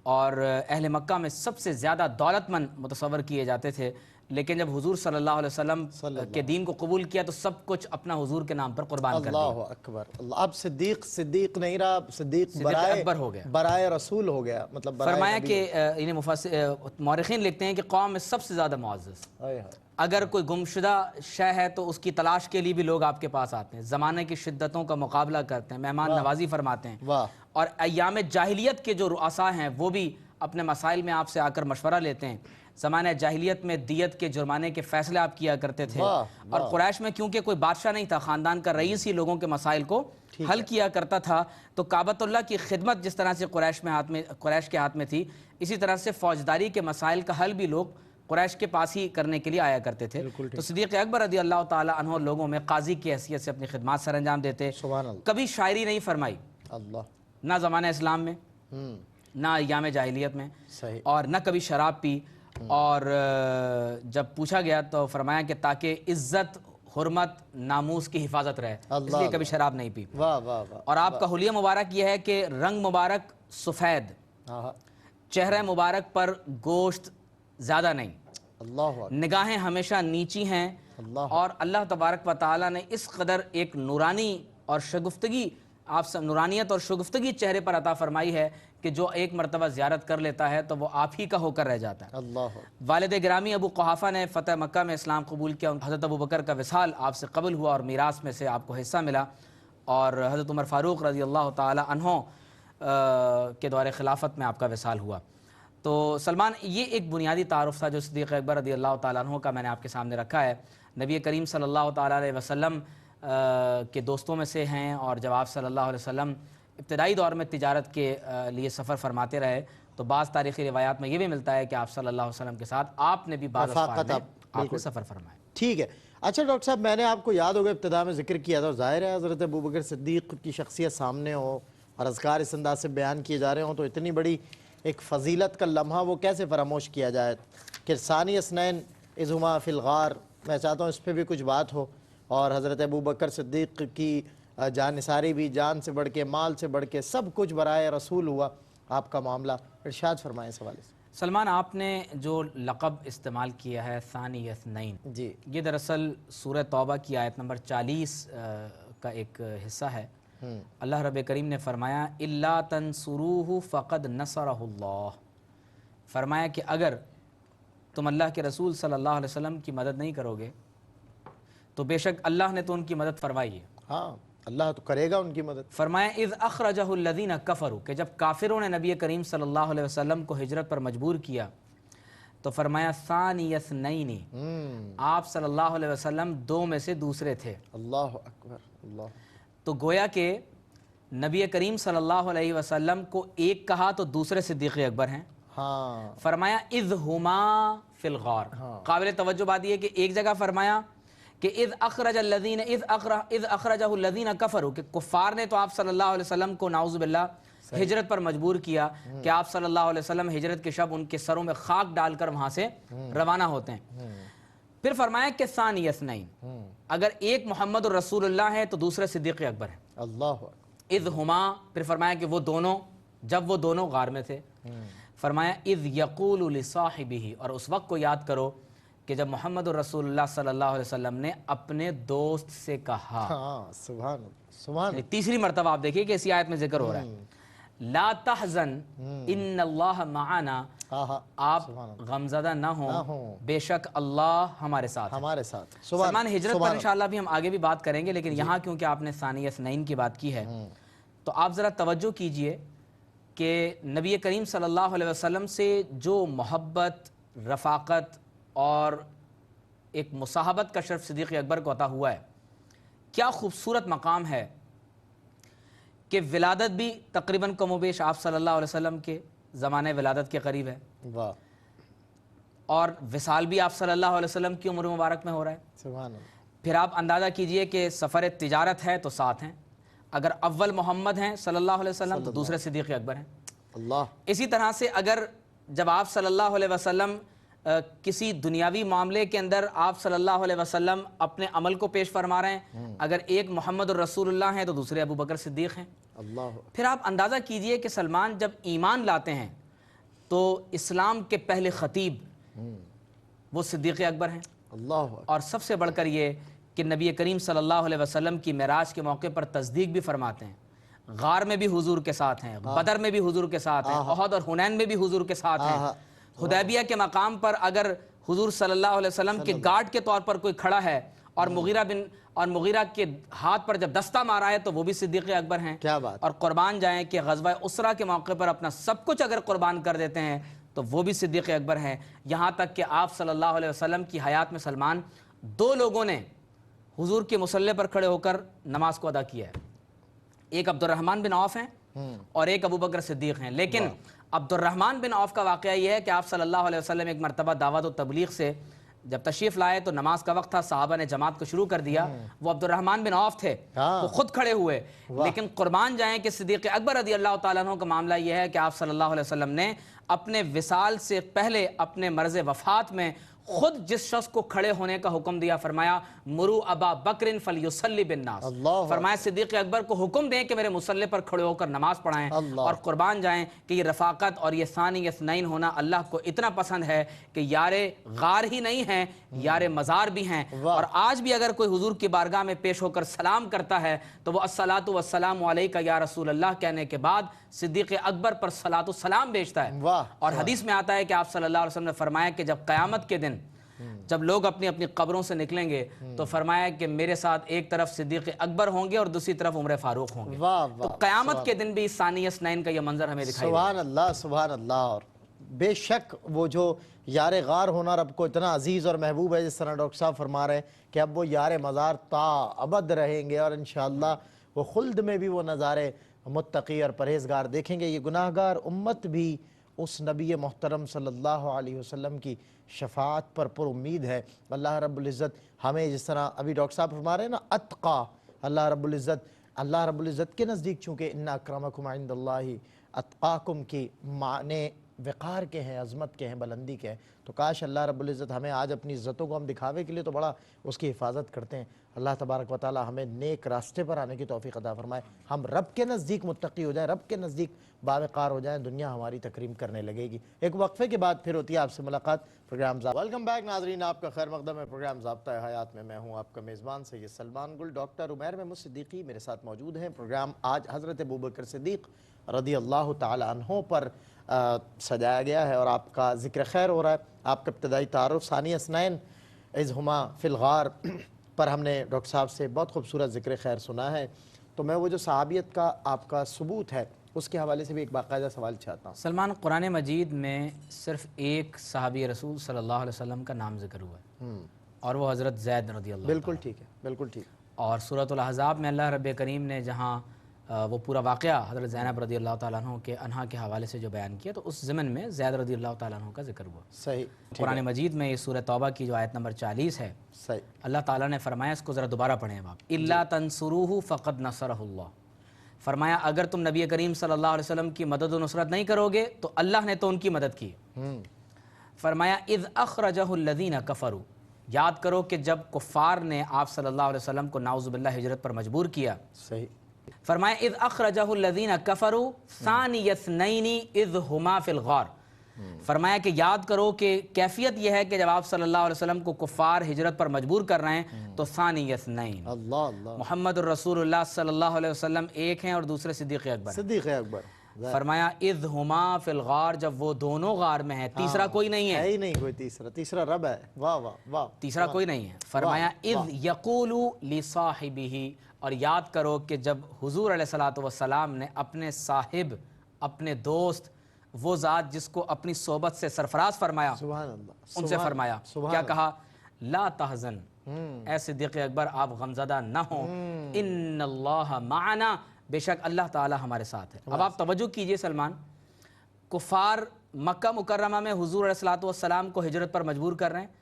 اور اہل مکہ میں سب سے زیادہ دولت مند متصور کیے جاتے تھے، لیکن جب حضور صلی اللہ علیہ وسلم کے دین کو قبول کیا تو سب کچھ اپنا حضور کے نام پر قربان کر دیا، اللہ اکبر، اللہ، اب صدیق نہیں رہا، صدیق اکبر ہو گیا، برائے رسول ہو گیا، مطلب برائے فرمایا کہ مورخین لکھتے ہیں کہ قوم میں سب سے زیادہ معزز، اگر کوئی گمشدہ شے ہے تو اس کی تلاش کے لیے بھی لوگ آپ کے پاس آتے ہیں، زمانے کی شدتوں کا مقابلہ کرتے ہیں، مہمان نوازی فرماتے ہیں، واہ، اور ایام جاہلیت کے جو رؤساء ہیں وہ بھی اپنے مسائل میں آپ سے آ کر مشورہ لیتے ہیں، زمانہ جاہلیت میں دیت کے جرمانے کے فیصلے آپ کیا کرتے تھے، اور قریش میں کیونکہ کوئی بادشاہ نہیں تھا، خاندان کا رئیس ہی لوگوں کے مسائل کو حل کیا کرتا تھا، تو کعبۃ اللہ کی خدمت جس طرح سے قریش کے ہاتھ میں تھی، اسی طرح سے فوجداری کے مسائل کا حل بھی لوگ قریش کے پاس ہی کرنے کے لیے آیا کرتے تھے، تو صدیق اکبر رضی اللہ تعالی عنہ لوگوں میں قاضی کی حیثیت سے اپنی خدمات سر انجام دیتے، سبحان اللہ، کبھی شاعری نہیں فرمائی، اللہ، نہ زمانہ اسلام میں، نہ ایام جاہلیت میں، صحیح، اور نہ کبھی شراب پی، اور جب پوچھا گیا تو فرمایا کہ تاکہ عزت، حرمت، ناموس کی حفاظت رہے، اس لیے کبھی شراب نہیں پی، واہ واہ واہ، اور آپ کا حلیہ مبارک یہ ہے کہ رنگ مبارک سفید، چہرہ مبارک پر گوشت زیادہ نہیں، اللہ اکبر، نگاہیں ہمیشہ نیچی ہیں، اللہ اور اللہ تبارک و تعالیٰ نے اس قدر ایک نورانی اور شگفتگی، آپ سے نورانیت اور شگفتگی چہرے پر عطا فرمائی ہے کہ جو ایک مرتبہ زیارت کر لیتا ہے تو وہ آپ ہی کا ہو کر رہ جاتا ہے۔ اللہ اکبر، والد گرامی ابو قحافہ نے فتح مکہ میں اسلام قبول کیا، حضرت ابو بکر کا وصال آپ سے قبل ہوا اور میراث میں سے آپ کو حصہ ملا، اور حضرت عمر فاروق رضی اللہ تعالی عنہ کے دور خلافت میں آپ کا وصال ہوا۔ تو سلمان، یہ ایک بنیادی تعارف تھا جو صدیق اکبر رضی اللہ تعالیٰ عنہ کا میں نے آپ کے سامنے رکھا ہے۔ نبی کریم صلی اللہ تعالیٰ علیہ وسلم کے دوستوں میں سے ہیں، اور جب آپ صلی اللہ علیہ وسلم ابتدائی دور میں تجارت کے لیے سفر فرماتے رہے تو بعض تاریخی روایات میں یہ بھی ملتا ہے کہ آپ صلی اللہ علیہ وسلم کے ساتھ آپ نے بھی بعض اسفار میں آپ نے سفر فرمایا۔ ٹھیک ہے۔ اچھا ڈاکٹر صاحب، میں نے آپ کو یاد ہوگا ابتدا میں ذکر کیا تھا، ظاہر ہے حضرت ابوبکر صدیق کی شخصیت سامنے ہو اور اذکار اس انداز سے بیان کیے جا رہے ہوں تو اتنی بڑی ایک فضیلت کا لمحہ وہ کیسے فراموش کیا جائے کہ ثانی اثنین اذ ہما فی الغار، میں چاہتا ہوں اس پہ بھی کچھ بات ہو، اور حضرت ابوبکر صدیق کی جان نثاری بھی، جان سے بڑھ کے، مال سے بڑھ کے، سب کچھ برائے رسول ہوا آپ کا معاملہ، ارشاد فرمائیں اس حوالے سے۔ سلمان، آپ نے جو لقب استعمال کیا ہے ثانی اثنین، جی، یہ دراصل سورہ توبہ کی آیت نمبر 40 کا ایک حصہ ہے۔ اللہ رب کریم نے فرمایا الا تنصروہ فقد نصرہ اللہ، فرمایا کہ اگر تم اللہ کے رسول صلی اللہ علیہ وسلم کی مدد نہیں کرو گے تو بے شک اللہ نے تو ان کی مدد فرمائی ہے۔ ہاں، اللہ تو کرے گا ان کی مدد۔ فرمایا اذ اخرجہ الذین کفروا، کہ جب کافروں نے نبی کریم صلی اللہ علیہ وسلم کو ہجرت پر مجبور کیا تو فرمایا ثانی اثنین، آپ صلی اللہ علیہ وسلم دو میں سے دوسرے تھے۔ اللہ اکبر، اللہ، تو گویا کہ نبی کریم صلی اللہ علیہ وسلم کو ایک کہا تو دوسرے صدیق اکبر ہیں۔ ہاں، فرمایا اذ ہما فی الغار، قابل توجہ بات یہ ہے کہ ایک جگہ فرمایا کہ اذ اخرجہ الذین کفروا، کہ کفار نے تو آپ صلی اللہ علیہ وسلم کو نعوذ باللہ ہجرت پر مجبور کیا کہ آپ صلی اللہ علیہ وسلم ہجرت کے شب ان کے سروں میں خاک ڈال کر وہاں سے روانہ ہوتے ہیں۔ پھر فرمایا کہ ثانی اثنین، اگر ایک محمد الرسول اللہ ہے تو دوسرے صدیق اکبر ہیں۔ اللہ، اذ ہما، پھر فرمایا کہ وہ دونوں، جب وہ دونوں غار میں تھے، فرمایا اذ یقول لصاحبہ، اور اس وقت کو یاد کرو کہ جب محمد الرسول اللہ صلی اللہ علیہ وسلم نے اپنے دوست سے کہا۔ ہاں، سبحان اللہ، سبحان اللہ، تیسری مرتبہ آپ دیکھیے کہ اسی آیت میں ذکر ہو رہا ہے لا تحزن ان اللہ معنا، آپ غمزدہ نہ ہوں، بے شک اللہ ہمارے ساتھ ہے۔ ہمارے ساتھ۔ سلمان، ہجرت پر انشاءاللہ بھی ہم آگے بھی بات کریں گے، لیکن یہاں کیونکہ آپ نے ثانی اثنین کی بات کی ہے تو آپ ذرا توجہ کیجئے کہ نبی کریم صلی اللہ علیہ وسلم سے جو محبت، رفاقت اور ایک مصاحبت کا شرف صدیق اکبر کو عطا ہوا ہے، کیا خوبصورت مقام ہے کہ ولادت بھی تقریباً کم و بیش آپ صلی اللہ علیہ وسلم کے زمانے ولادت کے قریب ہے، واہ، اور وصال بھی آپ صلی اللہ علیہ وسلم کی عمر مبارک میں ہو رہا ہے۔ سبحان اللہ، پھر آپ اندازہ کیجئے کہ سفر تجارت ہے تو ساتھ ہیں، اگر اول محمد ہیں صلی اللہ علیہ وسلم تو دوسرے صدیق اکبر ہیں۔ اللہ، اسی طرح سے اگر جب آپ صلی اللہ علیہ وسلم کسی دنیاوی معاملے کے اندر آپ صلی اللہ علیہ وسلم اپنے عمل کو پیش فرما رہے ہیں، اگر ایک محمد الرسول اللہ ہیں تو دوسرے ابو بکر صدیق ہیں۔ اللہ، پھر آپ اندازہ کیجئے کہ سلمان جب ایمان لاتے ہیں تو اسلام کے پہلے خطیب وہ صدیق اکبر ہیں، اللہ، اور سب سے بڑھ کر یہ کہ نبی کریم صلی اللہ علیہ وسلم کی معراج کے موقع پر تصدیق بھی فرماتے ہیں، غار میں بھی حضور کے ساتھ ہیں، بدر میں بھی حضور کے ساتھ ہیں، احد اور حنین میں بھی حضور کے ساتھ ہیں، حدیبیہ کے مقام پر اگر حضور صلی اللہ علیہ وسلم کے گارڈ کے طور پر کوئی کھڑا ہے اور مغیرہ کے ہاتھ پر جب دستہ مارا ہے تو وہ بھی صدیق اکبر ہیں۔ کیا بات، اور قربان جائیں کہ غزوہ اسرہ کے موقع پر اپنا سب کچھ اگر قربان کر دیتے ہیں تو وہ بھی صدیق اکبر ہیں۔ یہاں تک کہ آپ صلی اللہ علیہ وسلم کی حیات میں سلمان دو لوگوں نے حضور کے مصلی پر کھڑے ہو کر نماز کو ادا کیا ہے، ایک عبد الرحمن بن عوف ہیں اور ایک ابو بکر صدیق ہیں۔ لیکن عبد الرحمن بن عوف کا واقعہ یہ ہے کہ آپ صلی اللہ علیہ وسلم ایک مرتبہ دعوت و تبلیغ سے جب تشریف لائے تو نماز کا وقت تھا، صحابہ نے جماعت کو شروع کر دیا، وہ عبد الرحمن بن عوف تھے، وہ خود کھڑے ہوئے، لیکن قربان جائیں کہ صدیق اکبر رضی اللہ تعالیٰ عنہ کا معاملہ یہ ہے کہ آپ صلی اللہ علیہ وسلم نے اپنے وصال سے پہلے اپنے مرض وفات میں خود جس شخص کو کھڑے ہونے کا حکم دیا، فرمایا مرو ابا بکر فلیصلی بالناس، فرمایا صدیق اکبر کو حکم دیں کہ میرے مصلی پر کھڑے ہو کر نماز پڑھائیں، اور قربان جائیں کہ یہ رفاقت اور یہ ثانی اثنین ہونا اللہ کو اتنا پسند ہے کہ یار غار ہی نہیں ہیں، یار مزار بھی ہیں۔ اور آج بھی اگر کوئی حضور کی بارگاہ میں پیش ہو کر سلام کرتا ہے تو وہ الصلاۃ والسلام علیک یا رسول اللہ کہنے کے بعد صدیق اکبر پر صلاۃ و سلام بھیجتا ہے۔ اور حدیث میں آتا ہے کہ آپ صلی اللہ علیہ وسلم نے فرمایا کہ جب قیامت کے دن جب لوگ اپنی اپنی قبروں سے نکلیں گے تو فرمایا کہ میرے ساتھ ایک طرف صدیق اکبر ہوں گے اور دوسری طرف عمر فاروق ہوں گے۔ تو قیامت کے دن بھی ثانی اثنین کا یہ منظر ہمیں دکھائی سبحان اللہ سبحان اللہ۔ اور بے شک وہ جو یار غار ہونا رب کو اتنا عزیز اور محبوب ہے، جس طرح ڈاکٹر صاحب فرما رہے ہیں کہ اب وہ یار مزار تا ابد رہیں گے، اور انشاءاللہ وہ خلد میں بھی وہ نظارے متقی اور پرہیزگار دیکھیں گے۔ یہ گناہگار امت بھی اس نبی محترم صلی اللہ علیہ وسلم کی شفاعت پر امید ہے۔ اللہ رب العزت ہمیں، جس طرح ابھی ڈاکٹر صاحب فرما رہے ہیں نا، اتقا، اللہ رب العزت کے نزدیک چونکہ ان اکرمکم عند اللہ اتقاکم کی معنی وقار کے ہیں، عظمت کے ہیں، بلندی کے ہیں، تو کاش اللہ رب العزت ہمیں آج اپنی عزتوں کو ہم دکھاوے کے لیے تو بڑا اس کی حفاظت کرتے ہیں۔ اللہ تبارک و تعالی ہمیں نیک راستے پر آنے کی توفیق عطا فرمائے، ہم رب کے نزدیک متقی ہو جائیں، رب کے نزدیک باوقار ہو جائیں، دنیا ہماری تکریم کرنے لگے گی۔ ایک وقفے کے بعد پھر ہوتی ہے آپ سے ملاقات پروگرام ضابطہ۔ ویلکم بیک ناظرین، آپ کا خیر مقدم ہے پروگرام ضابطہ حیات میں ہوں آپ کا میزبان سید سلمان گل۔ ڈاکٹر عمیر محمود صدیقی میرے ساتھ موجود ہیں۔ پروگرام آج حضرت ابوبکر صدیق رضی اللہ تعالی عنہ پر سجایا گیا ہے اور آپ کا ذکر خیر ہو رہا ہے۔ آپ کا ابتدائی تعارف ثانی اثنین اذ ہما فی الغار پر ہم نے ڈاکٹر صاحب سے بہت خوبصورت ذکر خیر سنا ہے، تو میں وہ جو صحابیت کا آپ کا ثبوت ہے اس کے حوالے سے بھی ایک باقاعدہ سوال چاہتا ہوں۔ سلمان، قرآن مجید میں صرف ایک صحابی رسول صلی اللہ علیہ وسلم کا نام ذکر ہوا ہے اور وہ حضرت زید رضی اللہ عنہ۔ بالکل ٹھیک ہے، بالکل ٹھیک۔ اور سورۃ الاحزاب میں اللہ رب کریم نے جہاں وہ پورا واقعہ حضرت زینب رضی اللہ تعالیٰ عنہ کے حوالے سے جو بیان کیا تو اس ضمن میں زید رضی اللہ تعالیٰ عنہ کا ذکر ہوا۔ صحیح۔ قرآن مجید میں یہ سورہ توبہ کی جو آیت نمبر 40 ہے، صحیح، اللہ تعالیٰ نے فرمایا، اس کو ذرا دوبارہ پڑھیں آپ، الا تنصروہ فقد نصرہ اللہ، فرمایا اگر تم نبی کریم صلی اللہ علیہ وسلم کی مدد و نصرت نہیں کرو گے تو اللہ نے تو ان کی مدد کی۔ فرمایا اذ اخرجہ الذین کفروا، یاد کرو کہ جب کفار نے آپ صلی اللہ علیہ وسلم کو نعوذ باللہ ہجرت پر مجبور کیا۔ صحیح۔ فرمایا اذ اخرجہ الذین کفروا ثانی اثنین اذ ہما فی الغار، فرمایا کہ یاد کرو کہ کیفیت یہ ہے کہ جب آپ صلی اللہ علیہ وسلم کو کفار ہجرت پر مجبور کر رہے ہیں تو ثانی اثنین، اللہ اللہ، محمد الرسول اللہ صلی اللہ علیہ وسلم ایک ہیں اور دوسرے صدیق اکبر ہیں۔ صدیق اکبر، فرمایا اذ ہما فی الغار، جب وہ دونوں غار میں ہیں، تیسرا کوئی نہیں ہے، ہی نہیں کوئی تیسرا رب ہے۔ واہ واہ واہ، تیسرا کوئی نہیں ہے۔ فرمایا اذ یقول لصاحبہ، اور یاد کرو کہ جب حضور علیہ الصلوۃ والسلام نے اپنے صاحب، اپنے دوست، وہ ذات جس کو اپنی صحبت سے سرفراز فرمایا، سبحان اللہ، ان سے فرمایا کیا کہا؟ لا تحزن، اے صدیق اکبر آپ غمزدہ نہ ہوں، ان اللہ معنا، بے شک اللہ تعالی ہمارے ساتھ ہے۔ اب آپ توجہ کیجئے سلمان، کفار مکہ مکرمہ میں حضور علیہ الصلوۃ والسلام کو ہجرت پر مجبور کر رہے ہیں،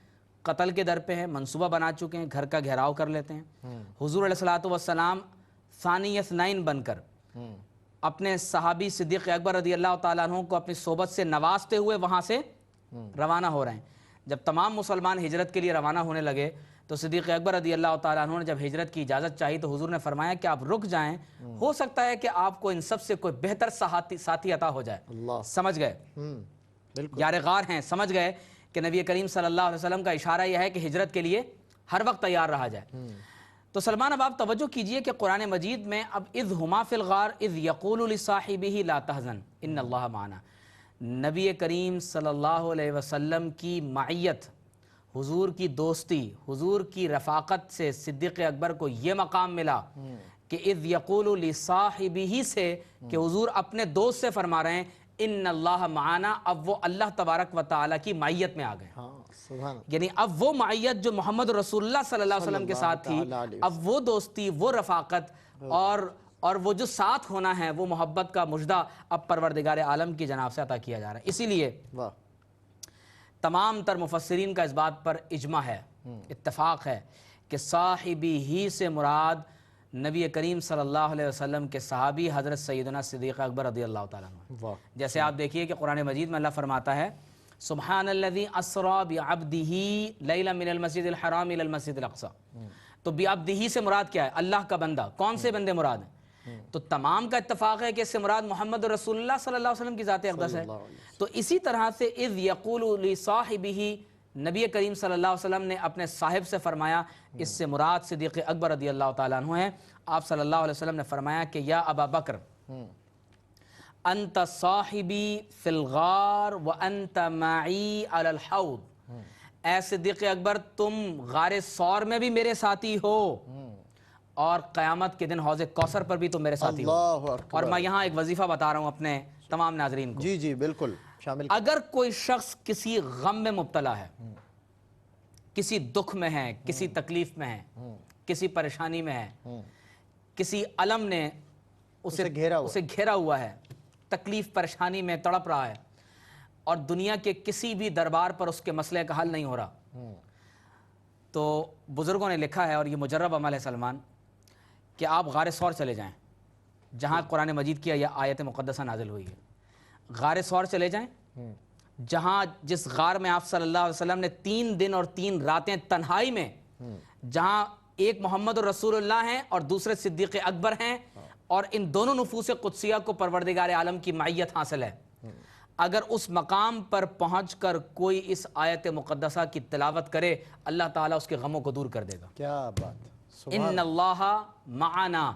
قتل کے در پہ ہیں، منصوبہ بنا چکے ہیں، گھر کا گھیراؤ کر لیتے ہیں۔ حضور علیہ الصلوۃ والسلام ثانی اثنین بن کر اپنے صحابی صدیق اکبر رضی اللہ تعالیٰ عنہ کو اپنی صحبت سے نوازتے ہوئے وہاں سے روانہ ہو رہے ہیں۔ جب تمام مسلمان ہجرت کے لیے روانہ ہونے لگے تو صدیق اکبر رضی اللہ تعالیٰ عنہ نے جب ہجرت کی اجازت چاہی تو حضور نے فرمایا کہ آپ رک جائیں، ہو سکتا ہے کہ آپ کو ان سب سے کوئی بہتر ساتھی عطا ہو جائے۔ اللہ، سمجھ گئے، بالکل یار غار ہیں، سمجھ گئے کہ نبی کریم صلی اللہ علیہ وسلم کا اشارہ یہ ہے کہ ہجرت کے لیے ہر وقت تیار رہا جائے۔ تو سلمان اب آپ توجہ کیجئے کہ قرآن مجید میں اب اذ ہما فی الغار اذ یقول لصاحبہ لا تحزن ان اللہ معنا، نبی کریم صلی اللہ علیہ وسلم کی معیت، حضور کی دوستی، حضور کی رفاقت سے صدیق اکبر کو یہ مقام ملا کہ اذ یقول لصاحبہ سے، کہ حضور اپنے دوست سے فرما رہے ہیں ان اللہ معنا، اب وہ اللہ تبارک و تعالیٰ کی معیت میں آ گئے۔ یعنی اب وہ معیت جو محمد رسول اللہ صلی اللہ علیہ وسلم کے ساتھ تھی، اب وہ دوستی، وہ رفاقت اور وہ جو ساتھ ہونا ہے، وہ محبت کا مژدہ اب پروردگار عالم کی جناب سے عطا کیا جا رہا ہے۔ اسی لیے تمام تر مفسرین کا اس بات پر اجماع ہے، اتفاق ہے کہ صاحبی ہی سے مراد نبی کریم صلی اللہ علیہ وسلم کے صحابی حضرت سیدنا صدیق اکبر رضی اللہ تعالیٰ عنہ ہیں۔ واہ، جیسے آپ دیکھیے کہ قرآن مجید میں اللہ فرماتا ہے سبحان الذی اسریٰ بعبدہ لیلا من المسجد الحرام الی المسجد الاقصی، تو بعبدہ سے مراد کیا ہے؟ اللہ کا بندہ۔ کون سے بندے مراد ہیں؟ تو تمام کا اتفاق ہے کہ اس سے مراد محمد رسول اللہ صلی اللہ علیہ وسلم کی ذات اقدس ہے۔ تو اسی طرح سے اذ یقول لصاحبہ، نبی کریم صلی اللہ علیہ وسلم نے اپنے صاحب سے فرمایا، اس سے مراد صدیق اکبر رضی اللہ تعالیٰ عنہ ہیں۔ آپ صلی اللہ علیہ وسلم نے فرمایا کہ یا ابا بکر انت صاحبی فی الغار وانت معی علی الحوض، اے صدیق اکبر تم غار ثور میں بھی میرے ساتھی ہو اور قیامت کے دن حوض کوثر پر بھی تم میرے ساتھی ہو۔ اللہ اکبر۔ اور میں یہاں ایک وظیفہ بتا رہا ہوں اپنے تمام ناظرین کو، جی جی بالکل شامل۔ اگر کوئی شخص کسی غم میں مبتلا ہے، کسی دکھ میں ہے، کسی تکلیف میں ہے، کسی پریشانی میں ہے، کسی علم نے اسے گھیرا ہوا ہے، تکلیف پریشانی میں تڑپ رہا ہے اور دنیا کے کسی بھی دربار پر اس کے مسئلے کا حل نہیں ہو رہا، تو بزرگوں نے لکھا ہے، اور یہ مجرب عمل ہے سلمان، کہ آپ غار ثور چلے جائیں جہاں قرآن مجید کی یہ آیت مقدسہ نازل ہوئی ہے۔ غار ثور چلے جائیں جہاں جس غار میں آپ صلی اللہ علیہ وسلم نے 3 دن اور 3 راتیں تنہائی میں، جہاں ایک محمد رسول اللہ ہیں اور دوسرے صدیق اکبر ہیں، اور ان دونوں نفوس قدسیہ کو پروردگار عالم کی معیت حاصل ہے، اگر اس مقام پر پہنچ کر کوئی اس آیت مقدسہ کی تلاوت کرے، اللہ تعالیٰ اس کے غموں کو دور کر دے گا۔ کیا بات، ان اللہ معنا،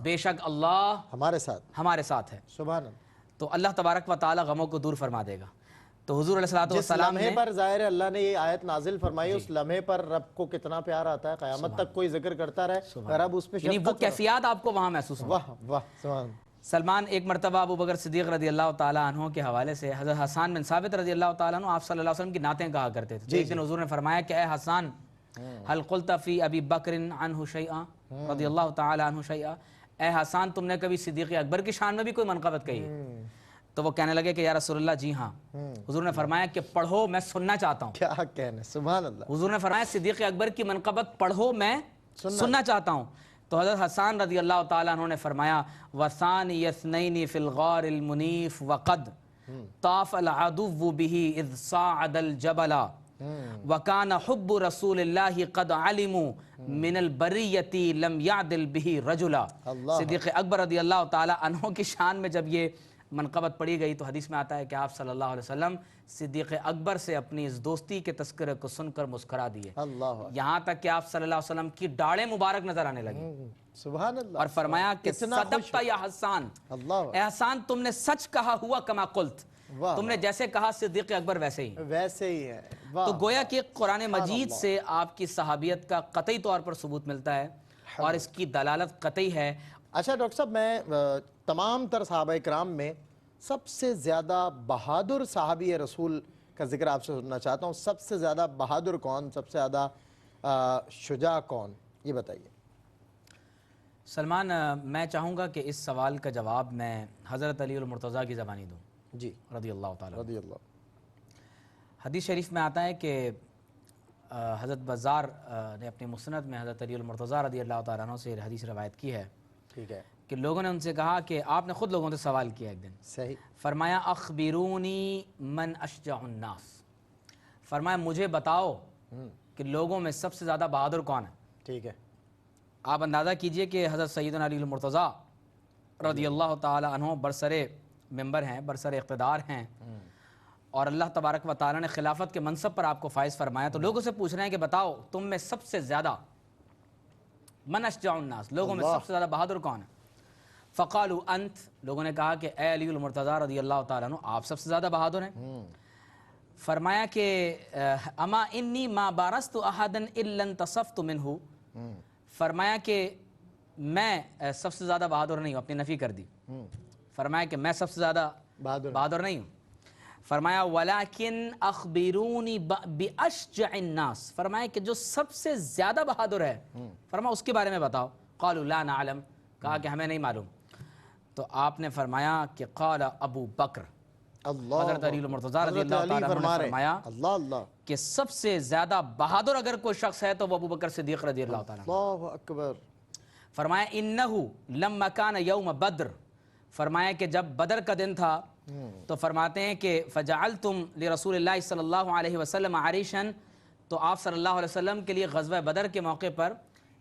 بے شک اللہ ہمارے ساتھ ہے۔ سبحان اللہ۔ تو اللہ تبارک و تعالیٰ غموں کو دور فرما دے گا۔ تو حضور علیہ الصلوۃ جس والسلام لمحے نے پر ظاہر ہے اللہ نے یہ آیت نازل فرمائی، اس لمحے پر رب کو کتنا پیار آتا ہے، قیامت تک کوئی ذکر کرتا رہے، رب اس پہ یعنی وہ کیفیات آپ کو وہاں محسوس ہوں۔ واہ واہ سبحان۔ سلمان ایک مرتبہ ابو بکر صدیق رضی اللہ تعالیٰ عنہ کے حوالے سے حضرت حسان بن ثابت رضی اللہ تعالیٰ عنہ آپ صلی اللہ علیہ وسلم کی نعتیں کہا کرتے تھے۔ ایک دن حضور نے فرمایا کہ اے حسان هل قلت فی ابی بکر عنہ شیئا رضی اللہ تعالیٰ عنہ شیئا، اے حسان تم نے کبھی صدیق اکبر کی شان میں بھی کوئی منقبت کہی ہے؟ تو وہ کہنے لگے کہ یا رسول اللہ جی ہاں۔ حضور نے فرمایا کہ پڑھو، میں سننا چاہتا ہوں۔ کیا کہنے، سبحان اللہ۔ حضور نے فرمایا صدیق اکبر کی منقبت پڑھو، میں سننا چاہتا ہوں۔ تو حضرت حسان رضی اللہ تعالیٰ عنہ نے فرمایا وَثَانِيَ اثْنَيْنِ فِي الْغَارِ الْمُنِيفِ وَقَدْ طَافَ الْعَدُوُّ بِهِ إِذْ صَعَدَ الْجَبَلَ وَكَانَ حُبُّ رَسُولِ اللَّهِ قَدْ عَلِمُوا مِنَ الْبَرِيَّةِ لَمْ يَعْدِلْ بِهِ رَجُلًا۔ صدیق اکبر رضی اللہ تعالیٰ عنہ کی شان میں جب یہ منقبت پڑھی گئی تو حدیث میں آتا ہے کہ آپ صلی اللہ علیہ وسلم صدیق اکبر سے اپنی اس دوستی کے تذکرے کو سن کر مسکرا دیے، یہاں تک کہ آپ صلی اللہ علیہ وسلم کی ڈاڑیں مبارک نظر آنے لگی، سبحان اللہ، اور فرمایا کہ صدقت یا حسان، اے حسان تم نے سچ کہا، ہوا کما قلت، تم نے جیسے کہا صدیق اکبر ویسے ہی ہے۔ تو گویا کہ قرآن مجید سے آپ کی صحابیت کا قطعی طور پر ثبوت ملتا ہے اور اس کی دلالت قطعی ہے۔ اچھا ڈاکٹر صاحب، میں تمام تر صحابہ کرام میں سب سے زیادہ بہادر صحابی رسول کا ذکر آپ سے سننا چاہتا ہوں۔ سب سے زیادہ بہادر کون، سب سے زیادہ شجاع کون، یہ بتائیے۔ سلمان، میں چاہوں گا کہ اس سوال کا جواب میں حضرت علی المرتضیٰ کی زبانی دوں، جی رضی اللہ تعالیٰ۔ رضی اللہ۔ حدیث شریف میں آتا ہے کہ حضرت بزار نے اپنی مسند میں حضرت علی المرتضیٰ رضی اللہ تعالیٰ عنہ سے حدیث روایت کی ہے، ٹھیک ہے، کہ لوگوں نے ان سے کہا کہ آپ نے خود لوگوں سے سوال کیا ایک دن، صحیح، فرمایا اخبرونی من اشجع الناس، فرمایا مجھے بتاؤ کہ لوگوں میں سب سے زیادہ بہادر کون ہے۔ ٹھیک ہے، آپ اندازہ کیجئے کہ حضرت سیدنا علی المرتضیٰ رضی اللہ تعالیٰ عنہ برسر ممبر ہیں، برسر اقتدار ہیں، اور اللہ تبارک و تعالیٰ نے خلافت کے منصب پر آپ کو فائز فرمایا، تو لوگوں سے پوچھ رہے ہیں کہ بتاؤ تم میں سب سے زیادہ من اشجع الناس، لوگوں میں سب سے زیادہ بہادر کون ہے؟ فقالوا انت، لوگوں نے کہا کہ اے علی المرتضیٰ رضی اللہ تعالیٰ عنہ آپ سب سے زیادہ بہادر ہیں۔ فرمایا کہ اما انی ما بارست احدا الا انتصفت منہ، فرمایا کہ میں سب سے زیادہ بہادر نہیں ہوں، اپنی نفی کر دی، فرمایا کہ میں سب سے زیادہ بہادر نہیں ہوں۔ فرمایا ولیکن اخبرونی باشجع الناس، فرمایا کہ جو سب سے زیادہ بہادر ہے فرمایا اس کے بارے میں بتاؤ۔ قالوا لا نعلم، کہا کہ ہمیں نہیں معلوم۔ تو آپ نے فرمایا کہ قال ابو بکر، حضرت علی المرتضیٰ رضی اللہ تعالیٰ عنہ نے فرمایا کہ سب سے زیادہ بہادر اگر کوئی شخص ہے تو وہ ابو بکر صدیق رضی اللہ تعالیٰ عنہ۔ اللہ اکبر۔ فرمایا انہو لما کان یوم بدر، فرمایا کہ جب بدر کا دن تھا تو فرماتے ہیں کہ فجعلتم لرسول اللہ صلی اللہ علیہ وسلم عریشا، تو آپ صلی اللہ علیہ وسلم کے لیے غزوہ بدر کے موقع پر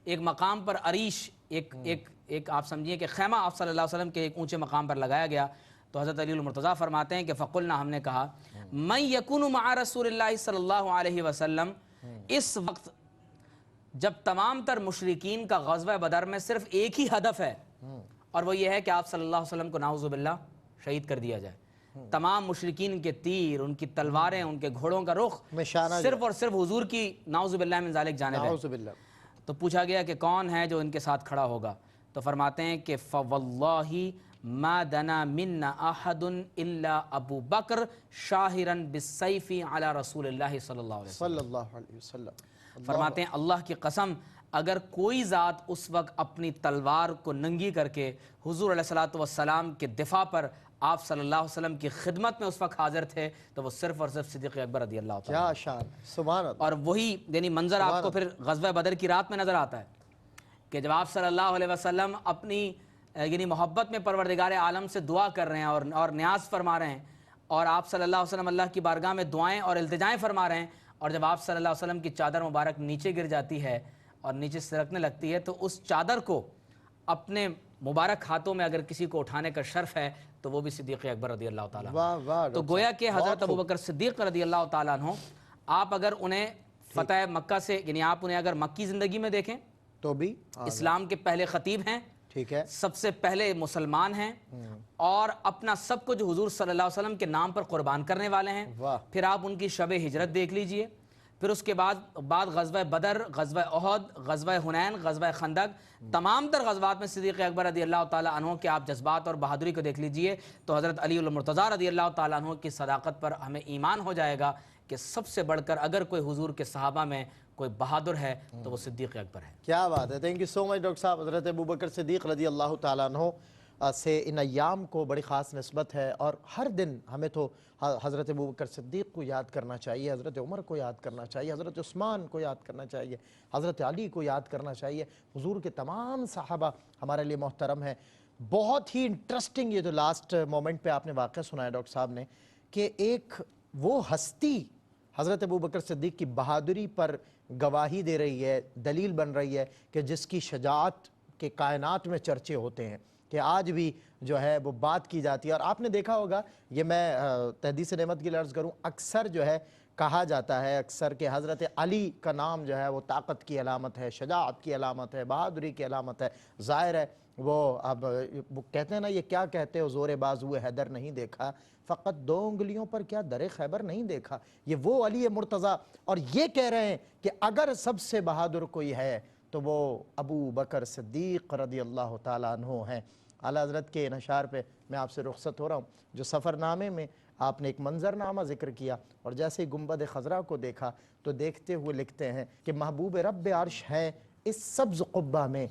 ایک مقام پر عریش، ایک آپ سمجھیے کہ خیمہ آپ صلی اللہ علیہ وسلم کے ایک اونچے مقام پر لگایا گیا۔ تو حضرت علی المرتضیٰ فرماتے ہیں کہ فقلنا، ہم نے کہا من یکون مع رسول اللہ صلی اللہ علیہ وسلم، اس وقت جب تمام تر مشرکین کا غزوہ بدر میں صرف ایک ہی ہدف ہے، اور وہ یہ ہے کہ آپ صلی اللہ علیہ وسلم کو نعوذ باللہ شہید کر دیا جائے، تمام مشرکین کے تیر، ان کی تلواریں، ان کے گھوڑوں کا رخ صرف اور صرف حضور کی نعوذ باللہ من ذالک جانب ہے۔ تو پوچھا گیا کہ کون ہے جو ان کے ساتھ کھڑا ہوگا، تو فرماتے ہیں کہ فواللہ ما دنا منا احد الا ابو بکر شاہرا بالسیف علی رسول اللہ صلی اللہ علیہ وسلم۔ فرماتے ہیں اللہ کی قسم، اگر کوئی ذات اس وقت اپنی تلوار کو ننگی کر کے حضور علیہ الصلوۃ والسلام کے دفاع پر آپ صلی اللہ علیہ وسلم کی خدمت میں اس وقت حاضر تھے تو وہ صرف اور صرف صدیق اکبر رضی اللہ تعالیٰ۔ کیا شان، سبحان اللہ۔ اور وہی یعنی منظر آپ کو پھر غزوہ بدر کی رات میں نظر آتا ہے کہ جب آپ صلی اللہ علیہ وسلم اپنی یعنی محبت میں پروردگار عالم سے دعا کر رہے ہیں اور نیاز فرما رہے ہیں، اور آپ صلی اللہ علیہ وسلم اللہ کی بارگاہ میں دعائیں اور التجائیں فرما رہے ہیں، اور جب آپ صلی اللہ علیہ وسلم کی چادر مبارک نیچے گر جاتی ہے اور نیچے سرکنے لگتی ہے، تو اس چادر کو اپنے مبارک ہاتھوں میں اگر کسی کو اٹھانے کا شرف ہے تو وہ بھی صدیق اکبر رضی اللہ تعالیٰ۔ تو گویا کہ حضرت ابو بکر صدیق رضی اللہ تعالیٰ عنہ، آپ اگر انہیں فتح مکہ سے یعنی آپ انہیں اگر مکی زندگی میں دیکھیں تو بھی اسلام کے پہلے خطیب ہیں، ٹھیک ہے، سب سے پہلے مسلمان ہیں، اور اپنا سب کچھ حضور صلی اللہ علیہ وسلم کے نام پر قربان کرنے والے ہیں۔ پھر آپ ان کی شب ہجرت دیکھ لیجئے، پھر اس کے بعد غزوہ بدر، غزوہ احد، غزوہ حنین، غزوہ خندق، تمام تر غزوات میں صدیق اکبر رضی اللہ تعالیٰ عنہ کے آپ جذبات اور بہادری کو دیکھ لیجئے تو حضرت علی المرتضیٰ رضی اللہ تعالیٰ عنہ کی صداقت پر ہمیں ایمان ہو جائے گا کہ سب سے بڑھ کر اگر کوئی حضور کے صحابہ میں کوئی بہادر ہے تو وہ صدیق اکبر ہے۔ کیا بات ہے، thank you so much doctor صاحب۔ حضرت ابو بکر صدیق رضی اللہ تعالیٰ عنہ سے ان ایام کو بڑی خاص نسبت ہے، اور ہر دن ہمیں تو حضرت ابو بکر صدیق کو یاد کرنا چاہیے، حضرت عمر کو یاد کرنا چاہیے، حضرت عثمان کو یاد کرنا چاہیے، حضرت علی کو یاد کرنا چاہیے۔ حضور کے تمام صحابہ ہمارے لیے محترم ہیں۔ بہت ہی انٹرسٹنگ یہ جو لاسٹ مومنٹ پہ آپ نے واقعہ سنایا ڈاکٹر صاحب نے، کہ ایک وہ ہستی حضرت ابو بکر صدیق کی بہادری پر گواہی دے رہی ہے، دلیل بن رہی ہے، کہ جس کی شجاعت کے کائنات میں چرچے ہوتے ہیں، کہ آج بھی جو ہے وہ بات کی جاتی ہے۔ اور آپ نے دیکھا ہوگا، یہ میں تحدیث نعمت کی عرض کروں، اکثر جو ہے کہا جاتا ہے اکثر کہ حضرت علی کا نام جو ہے وہ طاقت کی علامت ہے، شجاعت کی علامت ہے، بہادری کی علامت ہے۔ ظاہر ہے وہ اب وہ کہتے ہیں نا، یہ کیا کہتے ہو زور بازو حیدر نہیں دیکھا، فقط 2 انگلیوں پر کیا در خیبر نہیں دیکھا۔ یہ وہ علی مرتضیٰ، اور یہ کہہ رہے ہیں کہ اگر سب سے بہادر کوئی ہے تو وہ ابو بکر صدیق رضی اللہ تعالیٰ عنہ ہیں۔ اعلیٰ حضرت کے ان اشعار پہ میں آپ سے رخصت ہو رہا ہوں، جو سفر نامے میں آپ نے ایک منظرنامہ ذکر کیا، اور جیسے گنبد خضرا کو دیکھا تو دیکھتے ہوئے لکھتے ہیں کہ محبوب رب عرش ہے اس سبز قبہ میں،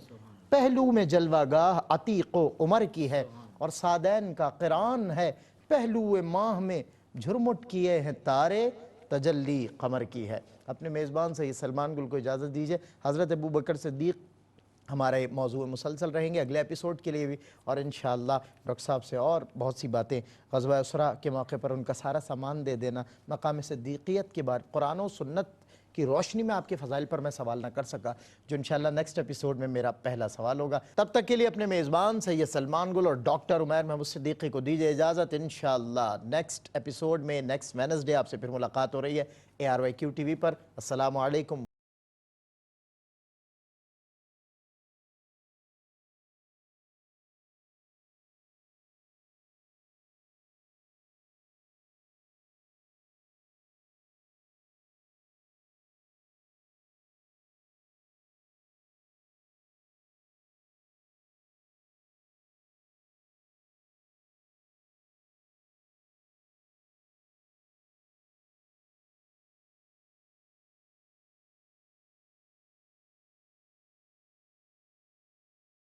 پہلو میں جلوہ گاہ عتیق و عمر کی ہے، اور سادین کا قران ہے پہلو ماہ میں جھرمٹ کیے ہیں تارے، تجلی قمر کی ہے۔ اپنے میزبان سے سلمان گل کو اجازت دیجئے۔ حضرت ابو بکر صدیق ہمارے موضوع مسلسل رہیں گے اگلے ایپیسوڈ کے لیے بھی، اور انشاءاللہ ڈاکٹر صاحب سے اور بہت سی باتیں، غزوہ اسرا کے موقع پر ان کا سارا سامان دے دینا، مقام صدیقیت کے بارے، قرآن و سنت کی روشنی میں آپ کے فضائل پر میں سوال نہ کر سکا، جو انشاءاللہ نیکسٹ ایپیسوڈ میں میرا پہلا سوال ہوگا۔ تب تک کے لیے اپنے میزبان سید سلمان گل اور ڈاکٹر عمیر محمود صدیقی کو دیجیے اجازت۔ انشاءاللہ نیکسٹ ایپیسوڈ میں نیکسٹ وینسڈے آپ سے پھر ملاقات ہو رہی ہے ARYQ TV پر۔ السلام علیکم۔